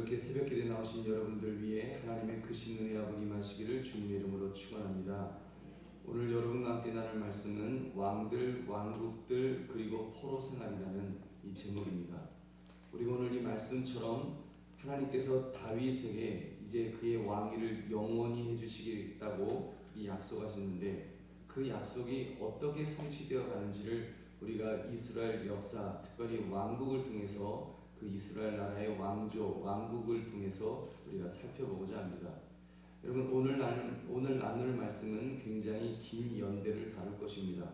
이렇게 새벽기도에 나오신 여러분들 위해 하나님의 크신 은혜와 복이 임하시기를 주님의 이름으로 축원합니다. 오늘 여러분과 함께 나눌 말씀은 왕들, 왕국들 그리고 포로 생활이라는 이 제목입니다. 우리가 오늘 이 말씀처럼 하나님께서 다윗에게 이제 그의 왕위를 영원히 해주시겠다고 약속하시는데 그 약속이 어떻게 성취되어 가는지를 우리가 이스라엘 역사, 특별히 왕국을 통해서 그 이스라엘 나라의 왕조, 왕국을 통해서 우리가 살펴보고자 합니다. 여러분 오늘 나눌 말씀은 굉장히 긴 연대를 다룰 것입니다.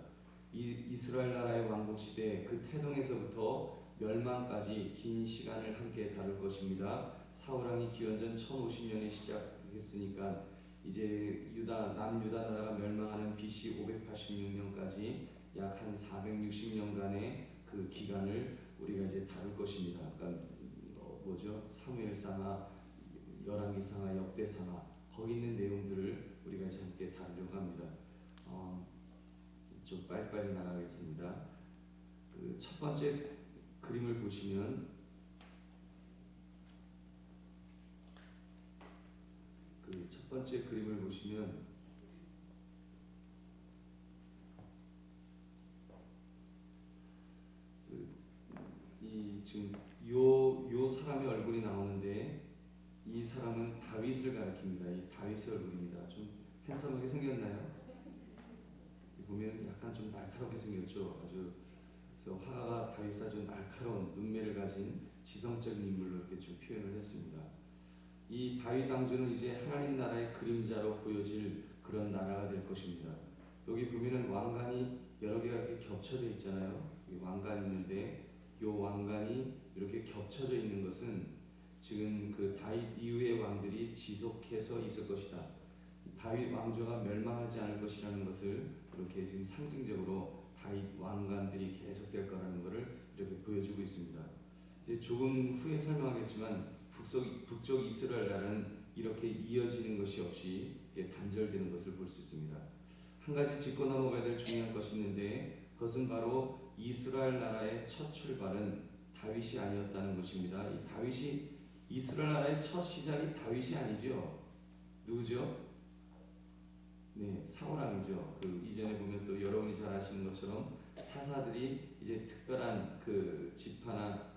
이스라엘 나라의 왕국 시대 그 태동에서부터 멸망까지 긴 시간을 함께 다룰 것입니다. 사울왕이 기원전 1050년에 시작했으니까 이제 남유다 나라가 멸망하는 BC 586년까지 약 한 460년간의 그 기간을 우리가 이제 다룰 것입니다. 그러니까 사무엘상하, 열왕기상하, 역대상하 거기 있는 내용들을 우리가 이제 함께 다루려고 합니다. 좀 빨리빨리 나가겠습니다. 그 첫 번째 그림을 보시면 이 지금 요 사람의 얼굴이 나오는데 이 사람은 다윗을 가리킵니다. 이 다윗의 얼굴입니다. 좀 핸섬하게 생겼나요? 보면 약간 좀 날카롭게 생겼죠. 그래서 화가가 다윗이 아주 날카로운 눈매를 가진 지성적인 인물로 이렇게 좀 표현을 했습니다. 이 다윗 왕조는 이제 하나님 나라의 그림자로 보여질 그런 나라가 될 것입니다. 여기 보면은 왕관이 여러 개가 이렇게 겹쳐져 있잖아요. 왕관이 있는데 이 왕관이 이렇게 겹쳐져 있는 것은 지금 그 다윗 이후의 왕들이 지속해서 있을 것이다. 다윗 왕조가 멸망하지 않을 것이라는 것을 이렇게 지금 상징적으로 다윗 왕관들이 계속될 거라는 것을 이렇게 보여주고 있습니다. 이제 조금 후에 설명하겠지만 북쪽 이스라엘 나라는 이렇게 이어지는 것이 없이 단절되는 것을 볼 수 있습니다. 한 가지 짚고 넘어가야 될 중요한 것이 있는데 그것은 바로 이스라엘 나라의 첫 출발은 다윗이 아니었다는 것입니다. 이 다윗이 이스라엘 나라의 첫 시작이 다윗이 아니죠. 누구죠? 네, 사울왕이죠. 그 이전에 보면 또 여러분이 잘 아시는 것처럼 사사들이 이제 특별한 그 지파나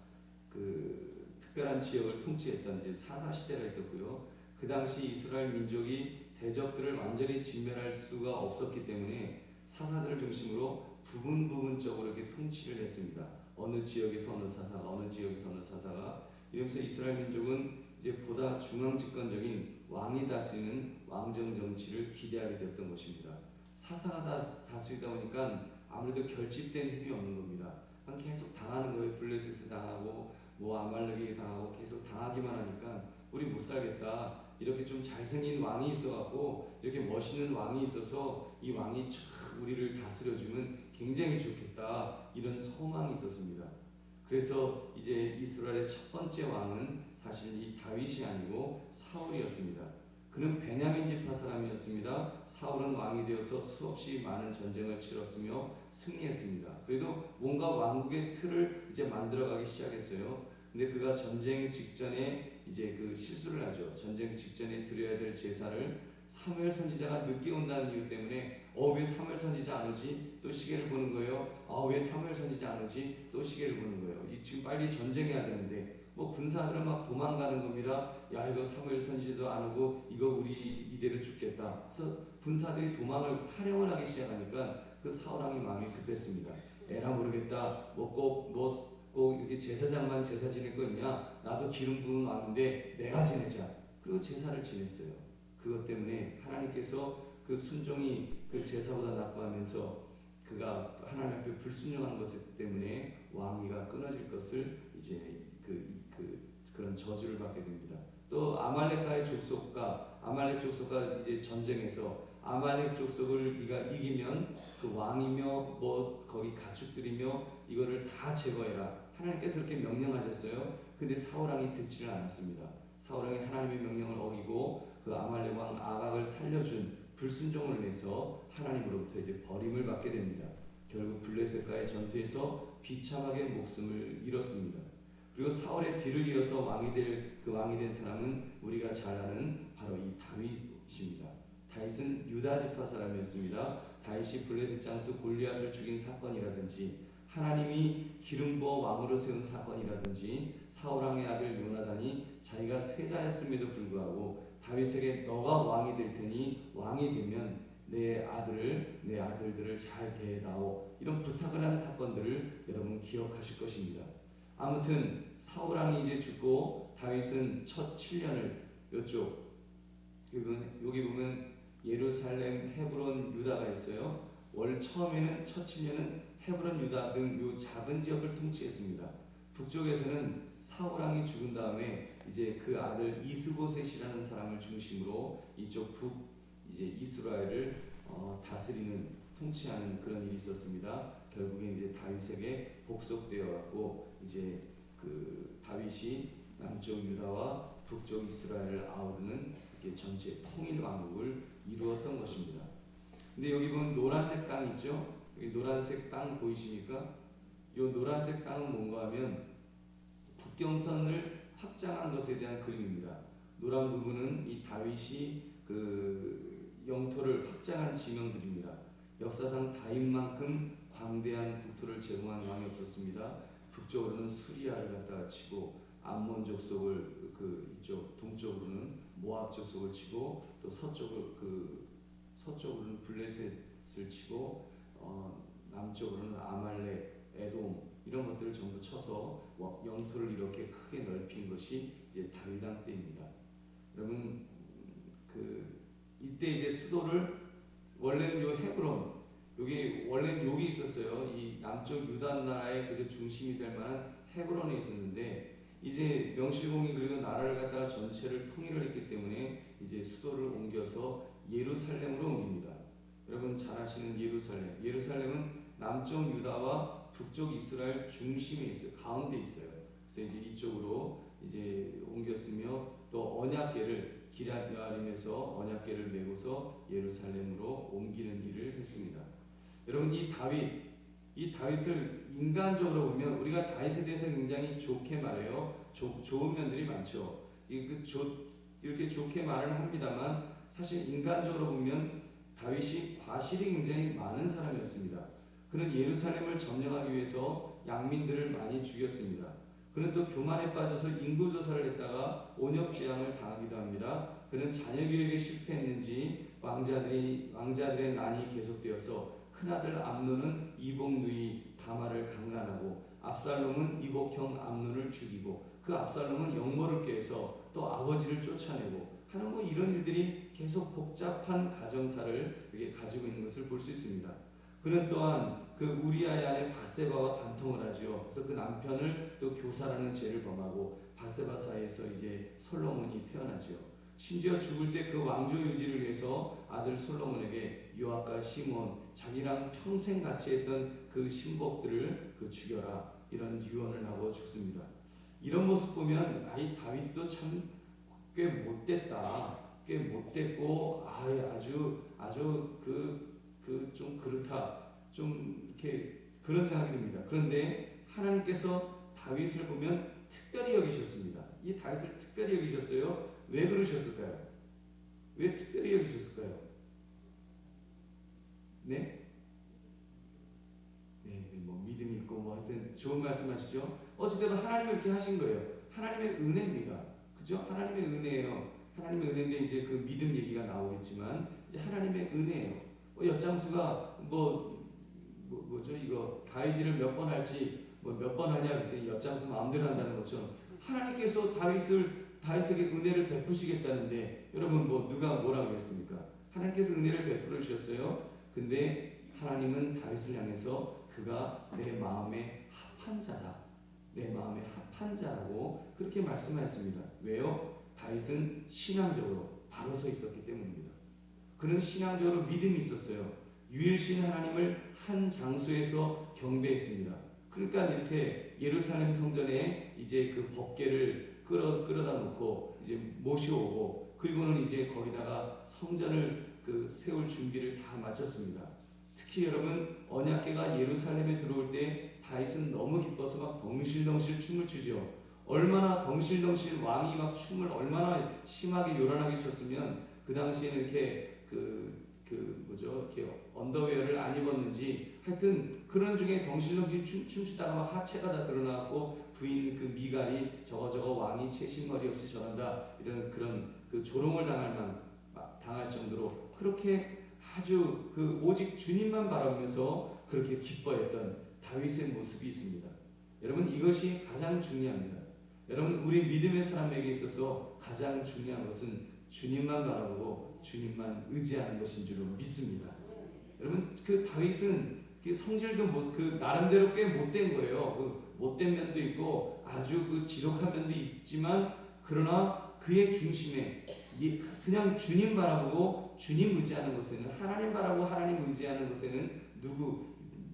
그 특별한 지역을 통치했던 이제 사사 시대가 있었고요. 그 당시 이스라엘 민족이 대적들을 완전히 진멸할 수가 없었기 때문에 사사들을 중심으로 부분적으로 이렇게 통치를 했습니다. 어느 지역에서 어느 사사가, 어느 지역에서 어느 사사가 이러면서 이스라엘 민족은 이제 보다 중앙 집권적인 왕이 다스리는 왕정 정치를 기대하게 되었던 것입니다. 사사가 다스리다 보니까 아무래도 결집된 힘이 없는 겁니다. 계속 당하는 거예요. 블레셋에 당하고 아말렉에게 당하고 계속 당하기만 하니까 우리 못 살겠다. 이렇게 좀 잘생긴 왕이 있어갖고 이렇게 멋있는 왕이 있어서 이 왕이 촥 우리를 다스려주면 굉장히 좋겠다. 이런 소망이 있었습니다. 그래서 이제 이스라엘의 첫 번째 왕은 사실 이 다윗이 아니고 사울이었습니다. 그는 베냐민 지파 사람이었습니다. 사울은 왕이 되어서 수없이 많은 전쟁을 치렀으며 승리했습니다. 그래도 뭔가 왕국의 틀을 이제 만들어가기 시작했어요. 근데 그가 전쟁 직전에 이제 그 실수를 하죠. 전쟁 직전에 드려야 될 제사를 사무엘 선지자가 늦게 온다는 이유 때문에 왜 사무엘 선지자 안 오지? 또 시계를 보는 거예요. 왜 사무엘 선지자 안 오지? 또 시계를 보는 거예요. 지금 빨리 전쟁해야 되는데 군사들은 막 도망가는 겁니다. 야 이거 사무엘 선지자도 안 오고 이거 우리 이대로 죽겠다. 그래서 군사들이 도망을 탈영을 하기 시작하니까 그 사울왕이 마음이 급했습니다. 에라 모르겠다. 꼭 이렇게 제사장만 제사 지낼 거 있냐? 나도 기름 부은 왕인데 내가 지내자. 그리고 제사를 지냈어요. 그것 때문에 하나님께서 그 순종이 그 제사보다 낫다면서 그가 하나님 앞에 불순종한 것 때문에 왕위가 끊어질 것을 이제 그런 저주를 받게 됩니다. 또 아말렉과의 아말렉 족속과 이제 전쟁에서 아말렉 족속을 네가 이기면 그 왕이며 거기 가축들이며 이거를 다 제거해라. 하나님께서 이렇게 명령하셨어요. 근데 사울왕이 듣지를 않았습니다. 사울왕이 하나님의 명령을 어기고 그 아말렉 왕 아각을 살려준 불순종을 인해서 하나님으로부터 이제 버림을 받게 됩니다. 결국 블레셋과의 전투에서 비참하게 목숨을 잃었습니다. 그리고 사울의 뒤를 이어서 왕이 될 그 왕이 된 사람은 우리가 잘 아는 바로 이 다윗입니다. 다윗은 유다 지파 사람이었습니다. 다윗이 블레셋 장수 골리앗을 죽인 사건이라든지 하나님이 기름 부어 왕으로 세운 사건이라든지 사울 왕의 아들 요나단이 자기가 세자였음에도 불구하고 다윗에게 너가 왕이 될 테니 왕이 되면 내 아들들을 잘 대다오, 이런 부탁을 한 사건들을 여러분 기억하실 것입니다. 아무튼 사울 왕이 이제 죽고 다윗은 첫 7년을 요쪽 여기 보면 예루살렘, 헤브론, 유다가 있어요. 처음에는 첫 7년은 헤브론, 유다 등 요 작은 지역을 통치했습니다. 북쪽에서는 사울 왕이 죽은 다음에 이제 그 아들 이스보셋이라는 사람을 중심으로 이쪽 이제 이스라엘을 다스리는, 통치하는 그런 일이 있었습니다. 결국에 이제 다윗에게 복속되어 갖고 이제 그 다윗이 남쪽 유다와 북쪽 이스라엘을 아우르는 이렇게 전체 통일 왕국을 이루었던 것입니다. 근데 여기 보면 노란색 땅 있죠? 여기 노란색 땅 보이십니까? 이 노란색 땅은 뭔가 하면 국경선을 확장한 것에 대한 그림입니다. 노란 부분은 이 다윗이 그 영토를 확장한 지명들입니다. 역사상 다윗만큼 광대한 국토를 제공한 왕이 없었습니다. 북쪽으로는 수리아를 갖다가 치고 암몬 족속을 이쪽 동쪽으로는 모압 족속을 치고 또 서쪽으로는 블레셋을 치고 남쪽으로는 아말렉, 에돔 이런 것들을 전부 쳐서 영토를 이렇게 크게 넓힌 것이 이제 다윗 왕 때입니다. 여러분 이때 이제 수도를 원래는 요 헤브론 원래는 여기 있었어요. 이 남쪽 유다 나라의 그 중심이 될 만한 헤브론에 있었는데 이제 명실공히 그리고 나라를 갖다가 전체를 통일을 했기 때문에 이제 수도를 옮겨서 예루살렘으로 옮깁니다. 여러분 잘 아시는 예루살렘은 남쪽 유다와 북쪽 이스라엘 중심에 있어요. 가운데 있어요. 그래서 이제 이쪽으로 이제 옮겼으며 또 언약궤를 기럇 여아림에서 언약궤를 메고서 예루살렘으로 옮기는 일을 했습니다. 여러분 이 다윗을 인간적으로 보면 우리가 다윗에 대해서 굉장히 좋게 말해요. 좋은 면들이 많죠. 이렇게 좋게 말을 합니다만 사실 인간적으로 보면 다윗이 과실이 굉장히 많은 사람이었습니다. 그는 예루살렘을 점령하기 위해서 양민들을 많이 죽였습니다. 그는 또 교만에 빠져서 인구조사를 했다가 온역죄앙을 당하기도 합니다. 그는 자녀교육에 실패했는지 왕자들의 난이 계속되어서 큰아들 암논은 이복 누이 다말을 강간하고 압살롬은 이복형 암논을 죽이고 그 압살롬은 역모를 꾀해서 또 아버지를 쫓아내고 하는 이런 일들이 계속 복잡한 가정사를 이렇게 가지고 있는 것을 볼 수 있습니다. 그는 또한 그 우리아의 아내 바세바와 간통을 하죠. 그래서 그 남편을 또 교사라는 죄를 범하고 바세바 사이에서 이제 솔로몬이 태어나죠. 심지어 죽을 때 그 왕조 유지를 위해서 아들 솔로몬에게 요압과 시몬, 자기랑 평생 같이 했던 그 신복들을 죽여라, 이런 유언을 하고 죽습니다. 이런 모습 보면 이 다윗도 참 꽤 못됐다, 꽤 못됐고 아주 좀 그렇다, 좀 이렇게 그런 생각이 듭니다. 그런데 하나님께서 다윗을 보면 특별히 여기셨습니다. 이 다윗을 특별히 여기셨어요. 왜 그러셨을까요? 왜 특별히 여기셨을까요? 네? 뭐 믿음이 있고 하여튼 좋은 말씀하시죠. 어쨌든 하나님은 이렇게 하신 거예요. 하나님의 은혜입니다. 그죠? 하나님의 은혜예요. 하나님의 은혜인데 이제 그 믿음 얘기가 나오겠지만 이제 하나님의 은혜예요. 엿장수가 뭐죠? 이거 가이지를 몇 번 할지 몇 번 하냐 그랬더니 엿장수 마음대로 한다는 것처럼 하나님께서 다윗에게 은혜를 베푸시겠다는데 여러분 누가 뭐라고 했습니까? 하나님께서 은혜를 베풀어 주셨어요. 근데 하나님은 다윗을 향해서 그가 내 마음에 합한 자다, 내 마음에 합한 자라고 그렇게 말씀하셨습니다. 왜요? 다윗은 신앙적으로 바로 서 있었기 때문입니다. 그는 신앙적으로 믿음이 있었어요. 유일신 하나님을 한 장소에서 경배했습니다. 그러니까 이렇게 예루살렘 성전에 이제 그 법궤를 끌어다 놓고 이제 모셔오고 그리고는 이제 거기다가 성전을 세울 준비를 다 마쳤습니다. 특히 여러분 언약궤가 예루살렘에 들어올 때 다윗은 너무 기뻐서 막 덩실덩실 춤을 추죠. 얼마나 덩실덩실 왕이 막 춤을 얼마나 심하게 요란하게 췄으면 그 당시에는 이렇게 뭐죠, 이렇게 언더웨어를 안 입었는지 하여튼 그런 중에 덩실덩실 춤추다가 막 하체가 다 드러나고 부인 그 미갈이 저거 왕이 채신머리 없이 저런다 이런 그런 그 조롱을 당할 정도로 그렇게 아주 그 오직 주님만 바라보면서 그렇게 기뻐했던 다윗의 모습이 있습니다. 여러분 이것이 가장 중요합니다. 여러분 우리 믿음의 사람에게 있어서 가장 중요한 것은 주님만 바라보고 주님만 의지하는 것인 줄로 믿습니다. 여러분 그 다윗은 성질도 그 나름대로 꽤 못된 거예요. 그 못된 면도 있고 아주 그 지독한 면도 있지만 그러나 그의 중심에 그냥 주님 바라보고 주님 의지하는 것에는 하나님 바라보고 하나님 의지하는 것에는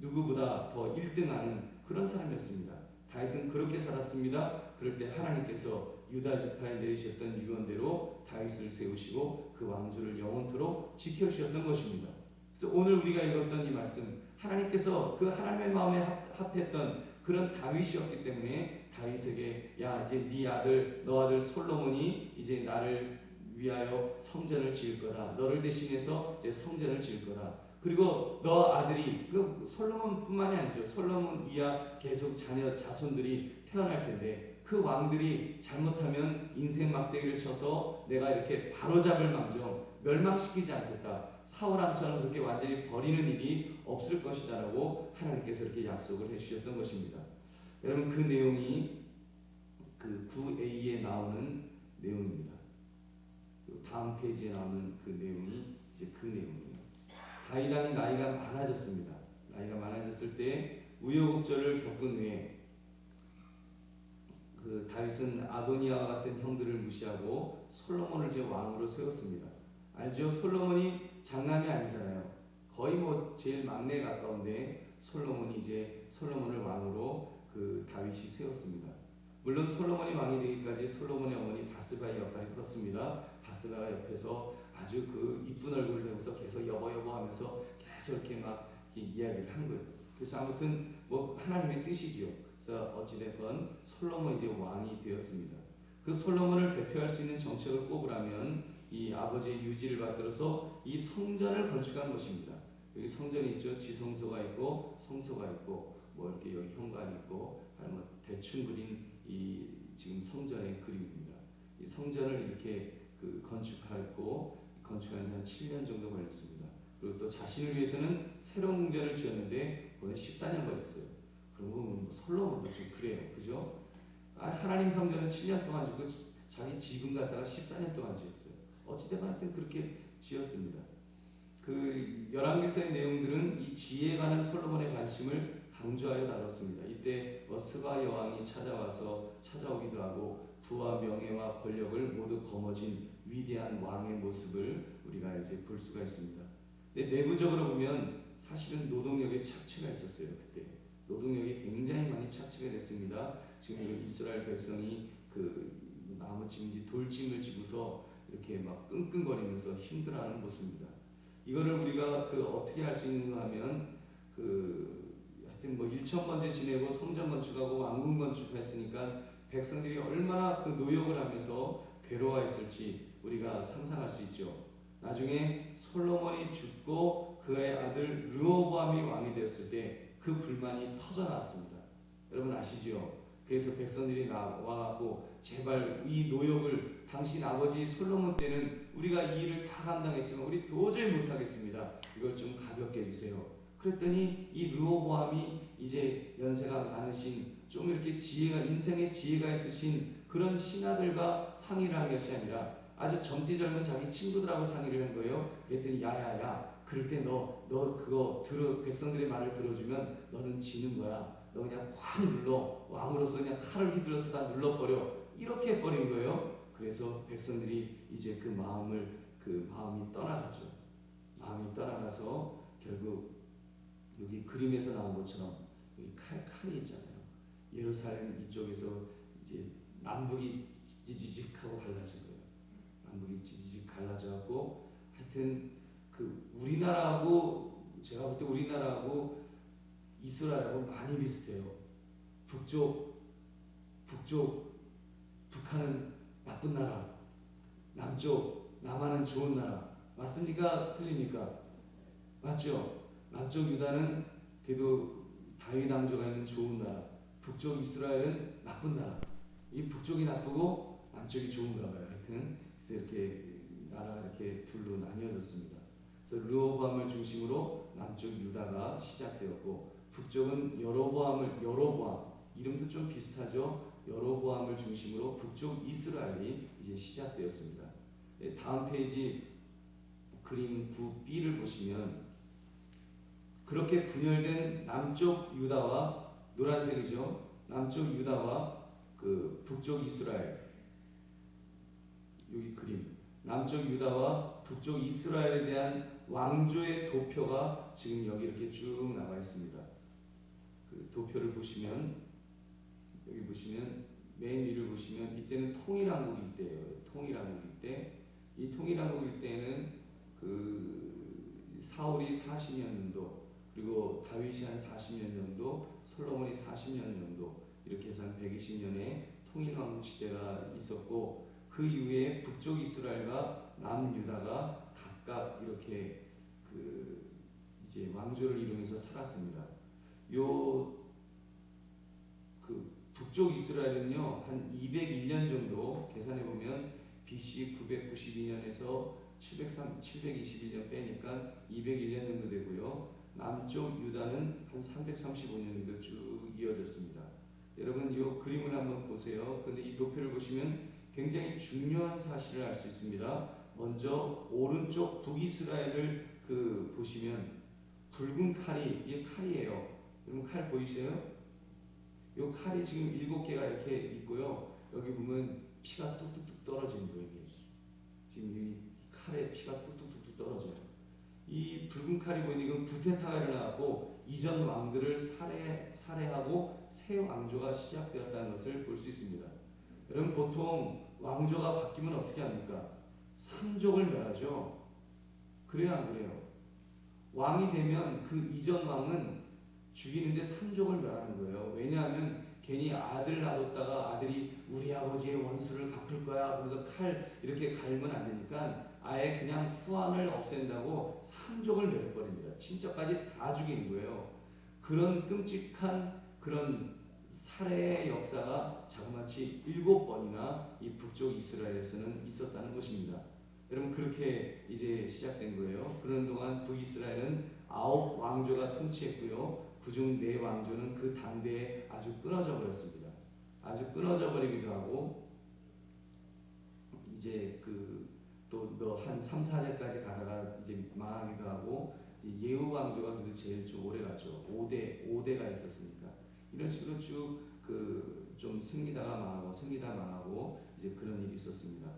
누구보다 더 1등하는 그런 사람이었습니다. 다윗은 그렇게 살았습니다. 그럴 때 하나님께서 유다 지파에 내리셨던 유언대로 다윗을 세우시고 그 왕조를 영원토록 지켜주셨던 것입니다. 그래서 오늘 우리가 읽었던 이 말씀 하나님께서 그 하나님의 마음에 합했던 그런 다윗이었기 때문에 다윗에게 야 이제 너 아들 솔로몬이 이제 나를 위하여 성전을 지을 거다. 너를 대신해서 이제 성전을 지을 거다. 그리고 너 아들이 그 솔로몬뿐만이 아니죠. 솔로몬 이하 계속 자손들이 태어날 텐데 그 왕들이 잘못하면 인생 막대기를 쳐서 내가 이렇게 바로잡을 망정 멸망시키지 않겠다. 사울왕처럼 그렇게 완전히 버리는 일이 없을 것이다라고 하나님께서 이렇게 약속을 해주셨던 것입니다. 여러분 그 내용이 그 9a에 나오는 내용입니다. 다음 페이지에 나오는 그 내용이 이제 그 내용이에요. 다윗 왕이 나이가 많아졌습니다. 나이가 많아졌을 때 우여곡절을 겪은 후에 그 다윗은 아도니아와 같은 형들을 무시하고 솔로몬을 이제 왕으로 세웠습니다. 알죠? 솔로몬이 장남이 아니잖아요. 거의 뭐 제일 막내에 가까운데 솔로몬을 왕으로 그 다윗이 세웠습니다. 물론 솔로몬이 왕이 되기까지 솔로몬의 어머니 바스바의 역할이 컸습니다. 바스바가 옆에서 아주 그 이쁜 얼굴을 대고서 계속 여보 하면서 계속 이렇게 막 이야기를 한 거예요. 그래서 아무튼 뭐 하나님의 뜻이지요. 그래서 어찌됐건 솔로몬이 이제 왕이 되었습니다. 그 솔로몬을 대표할 수 있는 정책을 꼽으라면 이 아버지의 유지를 받들어서 이 성전을 건축한 것입니다. 여기 성전이 있죠. 지성소가 있고 성소가 있고 뭐 이렇게 여기 현관이 있고 뭐 대충 그린 이 지금 성전의 그림입니다. 이 성전을 이렇게 그 건축하는 한 7년 정도 걸렸습니다. 그리고 또 자신을 위해서는 새로운 궁전을 지었는데 그건 14년 걸렸어요. 그런 거 보면 뭐 솔로몬도 좀 그래요, 그죠? 하나님 성전은 7년 동안 짓고 자기 집은 갖다가 14년 동안 지었어요. 어찌되건 하여튼 그렇게 지었습니다. 그 열왕기서의 내용들은 이 지혜에 관한 솔로몬의 관심을 강조하여 다뤘습니다. 이때 스바 여왕이 찾아오기도 하고 부와 명예와 권력을 모두 거머쥔 위대한 왕의 모습을 우리가 이제 볼 수가 있습니다. 근데 내부적으로 보면 사실은 노동력에 착취가 있었어요. 그때 노동력이 굉장히 많이 착취가 됐습니다. 지금 이스라엘 백성이 그 나무짐지 돌짐을 지고서 이렇게 막 끙끙거리면서 힘들어하는 모습입니다. 이거를 우리가 그 어떻게 할 수 있는가 하면 하여튼 뭐 1,000번째 지내고 성전 건축하고 왕궁 건축했으니까 백성들이 얼마나 그 노역을 하면서 괴로워했을지 우리가 상상할 수 있죠. 나중에 솔로몬이 죽고 그의 아들 르호보암이 왕이 되었을 때 그 불만이 터져 나왔습니다. 여러분 아시죠? 그래서 백성들이 와갖고 제발 이 노역을 당신 아버지 솔로몬 때는 우리가 이 일을 다 감당했지만 우리 도저히 못하겠습니다. 이걸 좀 가볍게 해주세요. 그랬더니 이 르호보암이 이제 연세가 많으신 좀 이렇게 인생의 지혜가 있으신 그런 신하들과 상의를 한 것이 아니라 아주 젊은 자기 친구들하고 상의를 한 거예요. 그랬더니 야야야 그럴 때 너 그거 백성들의 말을 들어주면 너는 지는 거야. 너 그냥 확 눌러 왕으로서 그냥 칼을 휘둘러서 다 눌러버려 이렇게 해버린 거예요. 그래서 백성들이 이제 그 마음이 떠나가죠. 마음이 떠나가서 결국 여기 그림에서 나온 것처럼 여기 칼이 있잖아요. 예루살렘 이쪽에서 이제 남북이 지지직하고 갈라진 거예요. 남북이 지지직 갈라져갖고 하여튼 그 우리나라하고 제가 볼 때 우리나라하고 이스라엘하고 많이 비슷해요. 북쪽 북한은 나쁜 나라, 남한은 좋은 나라. 맞습니까? 틀립니까? 맞죠? 남쪽 유다는 그래도 다윗 왕조가 있는 좋은 나라, 북쪽 이스라엘은 나쁜 나라. 이 북쪽이 나쁘고 남쪽이 좋은가 봐요. 하여튼 그래서 이렇게 나라가 이렇게 둘로 나뉘어졌습니다. 그래서 르호보암을 중심으로 남쪽 유다가 시작되었고, 북쪽은 여로보암, 이름도 좀 비슷하죠. 여로보암을 중심으로 북쪽 이스라엘이 이제 시작되었습니다. 다음 페이지 그림 9B를 보시면 그렇게 분열된 남쪽 유다와, 노란색이죠, 남쪽 유다와 그 북쪽 이스라엘, 여기 그림, 남쪽 유다와 북쪽 이스라엘에 대한 왕조의 도표가 지금 여기 이렇게 쭉 나와 있습니다. 그 도표를 보시면, 여기 보시면 맨 위를 보시면 이때는 통일왕국 일대예요. 통일왕국 일대. 이 통일왕국 일대에는 그 사울이 40년 정도, 그리고 다윗이 한 40년 정도, 솔로몬이 40년 정도, 이렇게 해서 한 120년의 통일왕국 시대가 있었고, 그 이후에 북쪽 이스라엘과 남유다가 각각 이렇게 그 이제 왕조를 이루면서 살았습니다. 그 북쪽 이스라엘은요, 한 201년 정도 계산해 보면 BC 992년에서 721년 빼니까 201년 정도 되고요. 남쪽 유다는 한 335년 정도 쭉 이어졌습니다. 여러분 이 그림을 한번 보세요. 근데 이 도표를 보시면 굉장히 중요한 사실을 알 수 있습니다. 먼저 오른쪽 북이스라엘을 그 보시면 붉은 칼이, 이게 칼이에요. 여러분 칼 보이세요? 이 칼이 지금 7개가 이렇게 있고요. 여기 보면 피가 뚝뚝뚝 떨어지는 거예요. 지금 이 칼에 피가 뚝뚝뚝 떨어져요. 이 붉은 칼이 보이는 이건 구테타가 일어나고 이전 왕들을 살해하고 새 왕조가 시작되었다는 것을 볼 수 있습니다. 여러분 보통 왕조가 바뀌면 어떻게 합니까? 삼족을 멸하죠. 그래요, 안 그래요? 왕이 되면 그 이전 왕은 죽이는데 삼족을 멸하는 거예요. 왜냐하면 괜히 아들 놔뒀다가 아들이 우리 아버지의 원수를 갚을 거야 그러면서 칼 이렇게 갈면 안 되니까 아예 그냥 후왕을 없앤다고 삼족을 멸해버립니다. 친척까지 다 죽이는 거예요. 그런 끔찍한 그런 살해의 역사가 자그마치 7번이나 이 북쪽 이스라엘에서는 있었다는 것입니다. 여러분 그렇게 이제 시작된 거예요. 그런 동안 북이스라엘은 9 왕조가 통치했고요. 그중 4 왕조는 그 당대에 아주 끊어져 버렸습니다. 아주 끊어져 버리기도 하고 이제 그 또 한 3, 4대까지 가다가 이제 망하기도 하고, 예후 왕조가 그래도 제일 좀 오래 갔죠. 5대가 있었으니까. 이런 식으로 쭉 그 좀 생기다가 망하고 이제 그런 일이 있었습니다.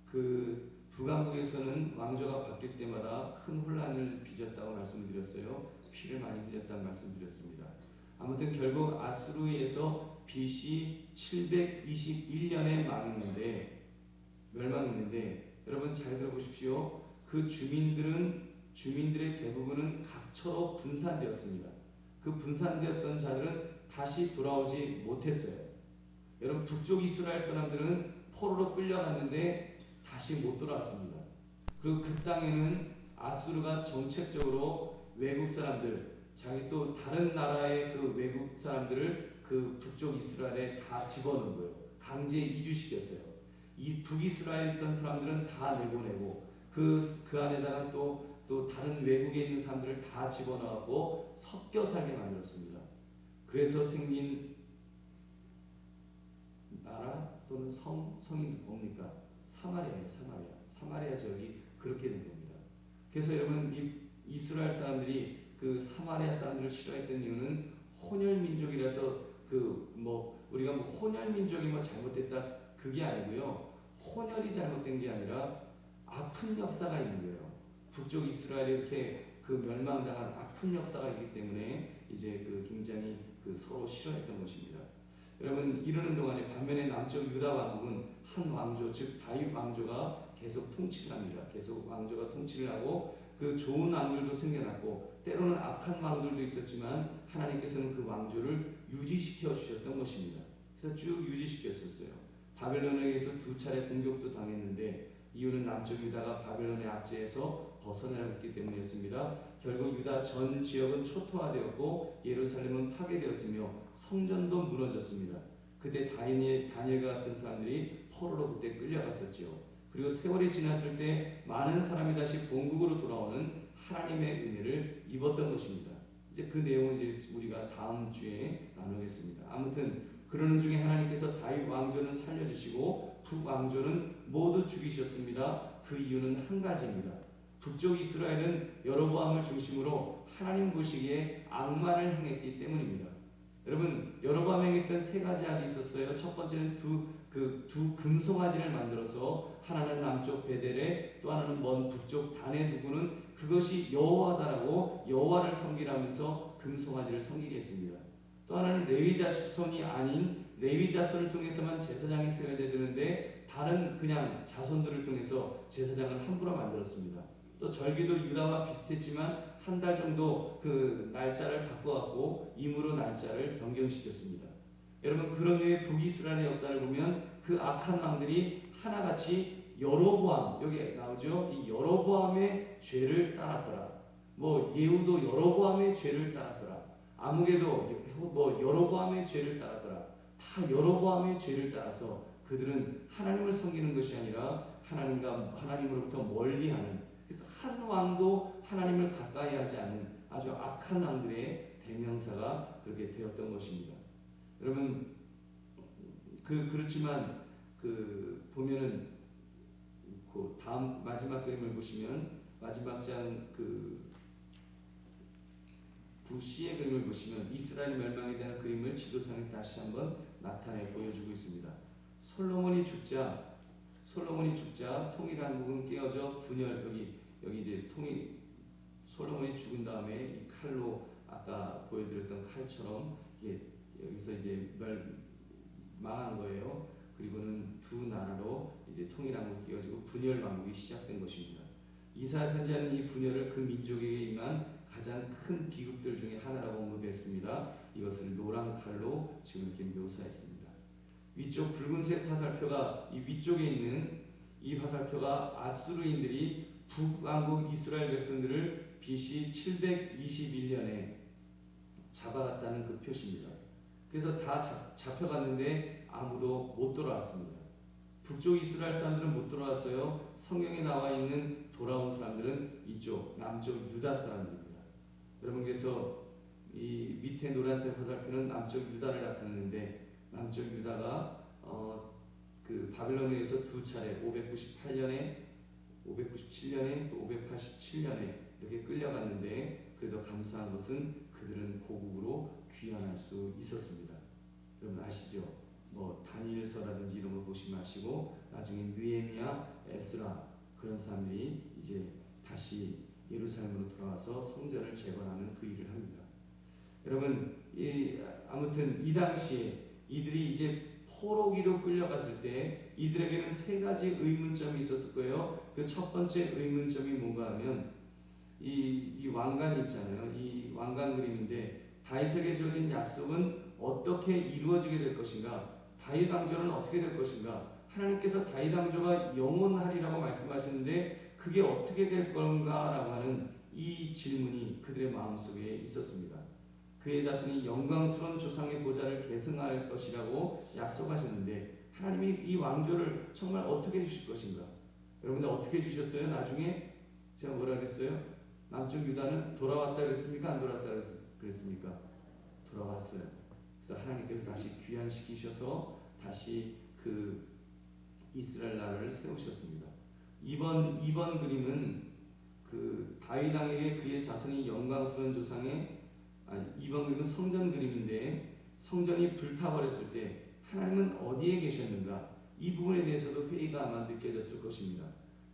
그 북왕국에서는 왕조가 바뀔 때마다 큰 혼란을 빚었다고 말씀드렸어요. 피를 많이 흘렸다는 말씀드렸습니다. 아무튼 결국 아수르에 의해서 BC 721년에 멸망했는데 여러분 잘 들어보십시오. 그 주민들의 대부분은 각처로 분산되었습니다. 그 분산되었던 자들은 다시 돌아오지 못했어요. 여러분 북쪽 이스라엘 사람들은 포로로 끌려갔는데 다시 못 돌아왔습니다. 그리고 그 땅에는 아수르가 정책적으로 외국 사람들, 자기 또 다른 나라의 그 외국 사람들을 그 북쪽 이스라엘에 다 집어넣은 거예요. 강제 이주시켰어요. 이 북이스라엘에 있던 사람들은 다 내보내고 그 안에다가 또 다른 외국에 있는 사람들을 다 집어넣고 섞여 살게 만들었습니다. 그래서 생긴 나라 또는 성이 뭡니까? 사마리아예요. 사마리아 지역이 그렇게 된 겁니다. 그래서 여러분 이 이스라엘 사람들이 그 사마리아 사람들을 싫어했던 이유는 혼혈 민족이라서 우리가 혼혈 민족이 잘못됐다 그게 아니고요. 혼혈이 잘못된 게 아니라 아픈 역사가 있는 거예요. 북쪽 이스라엘이 이렇게 그 멸망당한 아픈 역사가 있기 때문에 이제 그 굉장히 그 서로 싫어했던 것입니다. 여러분 이러는 동안에 반면에 남쪽 유다 왕국은 한 왕조 즉 다윗 왕조가 계속 통치를 합니다. 계속 왕조가 통치를 하고 그 좋은 왕들도 생겨났고 때로는 악한 왕들도 있었지만 하나님께서는 그 왕조를 유지시켜 주셨던 것입니다. 그래서 쭉 유지시켰었어요. 바벨론에 의해서 2차례 공격도 당했는데 이유는 남쪽 유다가 바벨론의 압제에서 벗어나기 때문이었습니다. 결국 유다 전 지역은 초토화되었고 예루살렘은 파괴되었으며 성전도 무너졌습니다. 그때 다니엘과 같은 사람들이 포로로 그때 끌려갔었죠. 그리고 세월이 지났을 때 많은 사람이 다시 본국으로 돌아오는 하나님의 은혜를 입었던 것입니다. 이제 그 내용은 이제 우리가 다음 주에 나누겠습니다. 아무튼 그러는 중에 하나님께서 다윗 왕조는 살려주시고 북왕조는 모두 죽이셨습니다. 그 이유는 한 가지입니다. 북쪽 이스라엘은 여로보암을 중심으로 하나님 보시기에 악만을 행했기 때문입니다. 여러분, 여로보암이 행했던 3가지 악이 있었어요. 첫 번째는 두 금송아지를 만들어서 하나는 남쪽 베델에 또 하나는 먼 북쪽 단에 두고는 그것이 여호와다라고 여호와를 섬기라면서 금송아지를 섬기게 했습니다. 또 하나는 레위 자손이 아닌 레위 자손을 통해서만 제사장이 세워져야 되는데 다른 그냥 자손들을 통해서 제사장을 함부로 만들었습니다. 또 절기도 유다와 비슷했지만 한 달 정도 그 날짜를 바꿔갖고 임으로 날짜를 변경시켰습니다. 여러분, 그런 후에 북이스라엘의 역사를 보면 그 악한 왕들이 하나같이 여로보암, 여기 나오죠. 이 여로보암의 죄를 따랐더라. 뭐 예후도 여로보암의 죄를 따랐더라. 아무개도 뭐 여로보암의 죄를 따랐더라. 다 여로보암의 죄를 따라서 그들은 하나님을 섬기는 것이 아니라 하나님으로부터 멀리하는, 그래서 한 왕도 하나님을 가까이 하지 않는 아주 악한 왕들의 대명사가 그렇게 되었던 것입니다. 여러분, 그렇지만 보면은 그 다음 마지막 그림을 보시면 마지막 장 C의 그림을 보시면 이스라엘 멸망에 대한 그림을 지도상에 다시 한번 나타내 보여주고 있습니다. 솔로몬이 죽자 통일왕국은 깨어져 분열, 여기 이제 솔로몬이 죽은 다음에 이 칼로 아까 보여드렸던 칼처럼 여기서 이제 망한 거예요. 그리고는 두 나라로 이제 통일왕국이 깨어지고 분열왕국이 시작된 것입니다. 이사야 선지자는 이 분열을 그 민족에게 임한 가장 큰 비극들 중에 하나라고 언급했습니다. 이것을 노란 칼로 지금 이렇게 묘사했습니다. 위쪽 붉은색 화살표가 이 위쪽에 있는 이 화살표가 아수르인들이 북왕국 이스라엘 백성들을 BC 721년에 잡아갔다는 그 표시입니다. 그래서 다 잡혀갔는데 아무도 못 돌아왔습니다. 북쪽 이스라엘 사람들은 못 돌아왔어요. 성경에 나와 있는 돌아온 사람들은 이쪽 남쪽 유다 사람들입니다. 여러분, 그래서 이 밑에 노란색 화살표는 남쪽 유다를 나타내는데 남쪽 유다가 그 바벨론에 의해서 2차례 597년에 또 587년에 이렇게 끌려갔는데 그래도 감사한 것은 그들은 고국으로 귀환할 수 있었습니다. 여러분 아시죠? 뭐 다니엘서라든지 이런 거 보시지 마시고 나중에 느헤미야, 에스라 그런 사람들이 이제 다시 예루살렘으로 돌아와서 성전을 재건하는 그 일을 합니다. 여러분, 아무튼 이 당시에 이들이 이제 포로기로 끌려갔을 때 이들에게는 3가지 의문점이 있었을 거예요. 그 첫 번째 의문점이 뭔가 하면 이 왕관이 있잖아요. 이 왕관 그림인데 다윗에게 주어진 약속은 어떻게 이루어지게 될 것인가? 다윗 왕조는 어떻게 될 것인가? 하나님께서 다윗 왕조가 영원하리라고 말씀하시는데 그게 어떻게 될 건가라고 하는 이 질문이 그들의 마음속에 있었습니다. 그의 자손이 영광스러운 조상의 보좌를 계승할 것이라고 약속하셨는데 하나님이 이 왕조를 정말 어떻게 해주실 것인가? 여러분들 어떻게 해주셨어요? 나중에 제가 뭐라 그랬어요? 남쪽 유다는 돌아왔다 그랬습니까? 안 돌아왔다 그랬습니까? 돌아왔어요. 그래서 하나님께서 다시 귀환시키셔서 다시 그 이스라엘 나라를 세우셨습니다. 이번 그림은 그 다윗 왕에게 그의 자손이 영광스러운 조상의 이번 그림은 성전 그림인데 성전이 불타버렸을 때 하나님은 어디에 계셨는가? 이 부분에 대해서도 회의가 아마 느껴졌을 것입니다.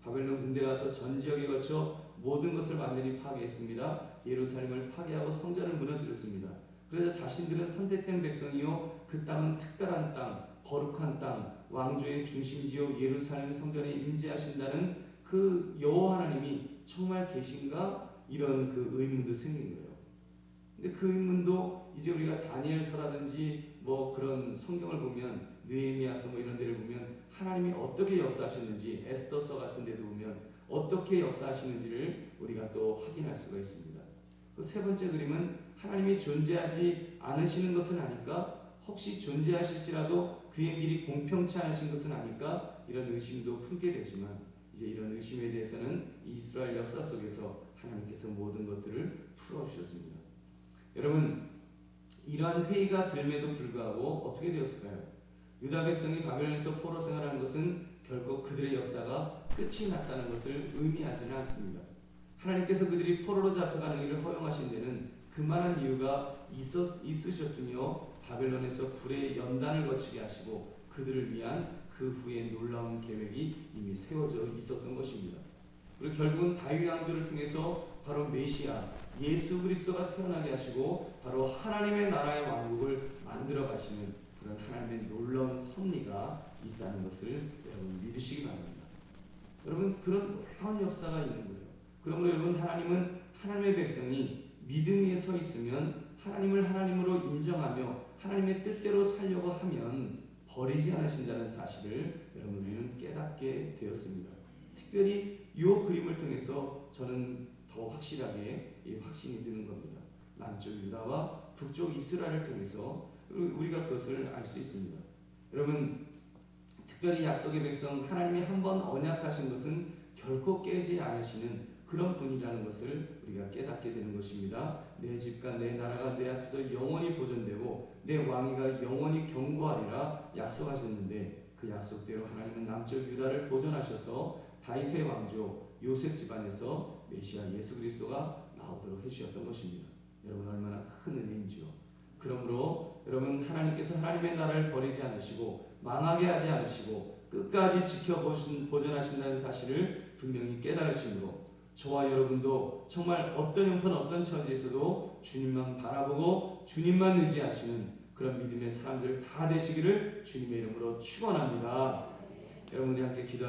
바벨론 군대가 와서 전 지역에 걸쳐 모든 것을 완전히 파괴했습니다. 예루살렘을 파괴하고 성전을 무너뜨렸습니다. 그래서 자신들은 선택된 백성이요 그 땅은 특별한 땅, 거룩한 땅, 왕조의 중심지요 예루살렘 성전에 임재하신다는 그 여호와 하나님이 정말 계신가? 이런 그 의문도 생긴 거예요. 근데 그 의문도 이제 우리가 다니엘서라든지 뭐 그런 성경을 보면 느헤미야서 뭐 이런 데를 보면 하나님이 어떻게 역사하셨는지, 에스더서 같은 데도 보면 어떻게 역사하시는지를 우리가 또 확인할 수가 있습니다. 그 세 번째 그림은 하나님이 존재하지 않으시는 것은 아닐까? 혹시 존재하실지라도 그의 길이 공평치 않으신 것은 아닐까? 이런 의심도 품게 되지만 이제 이런 의심에 대해서는 이스라엘 역사 속에서 하나님께서 모든 것들을 풀어주셨습니다. 여러분, 이러한 회의가 들음에도 불구하고 어떻게 되었을까요? 유다 백성이 바벨론에서 포로 생활하는 것은 결코 그들의 역사가 끝이 났다는 것을 의미하지는 않습니다. 하나님께서 그들이 포로로 잡혀가는 일을 허용하신 데는 그만한 이유가 있으셨으며 바벨론에서 불의 연단을 거치게 하시고 그들을 위한 그 후에 놀라운 계획이 이미 세워져 있었던 것입니다. 그리고 결국은 다윗 왕조를 통해서 바로 메시아 예수 그리스도가 태어나게 하시고 바로 하나님의 나라의 왕국을 만들어 가시는 그런 하나님의 놀라운 섭리가 있다는 것을 여러분 믿으시기 바랍니다. 여러분, 그런 놀라운 역사가 있는 거예요. 그러므로 여러분, 하나님은 하나님의 백성이 믿음 위에 서 있으면 하나님을 하나님으로 인정하며 하나님의 뜻대로 살려고 하면 버리지 않으신다는 사실을 여러분 우리는 깨닫게 되었습니다. 특별히 이 그림을 통해서 저는 더 확실하게 이 확신이 드는 겁니다. 남쪽 유다와 북쪽 이스라엘을 통해서 우리가 그것을 알 수 있습니다. 여러분, 특별히 약속의 백성 하나님이 한번 언약하신 것은 결코 깨지 않으시는 그런 분이라는 것을 우리가 깨닫게 되는 것입니다. 내 집과 내 나라가 내 앞에서 영원히 보존되고 내 왕위가 영원히 경고하리라 약속하셨는데 그 약속대로 하나님은 남쪽 유다를 보존하셔서 다윗의 왕조 요셉 집안에서 메시아 예수 그리스도가 나오도록 해주셨던 것입니다. 여러분, 얼마나 큰 은혜인지요. 그러므로 여러분, 하나님께서 하나님의 나라를 버리지 않으시고 망하게 하지 않으시고 끝까지 보존하신다는 사실을 분명히 깨달으심으로 저와 여러분도 정말 어떤 형편 어떤 처지에서도 주님만 바라보고 주님만 의지하시는 그런 믿음의 사람들 다 되시기를 주님의 이름으로 축원합니다. 여러분, 우리 함께 기도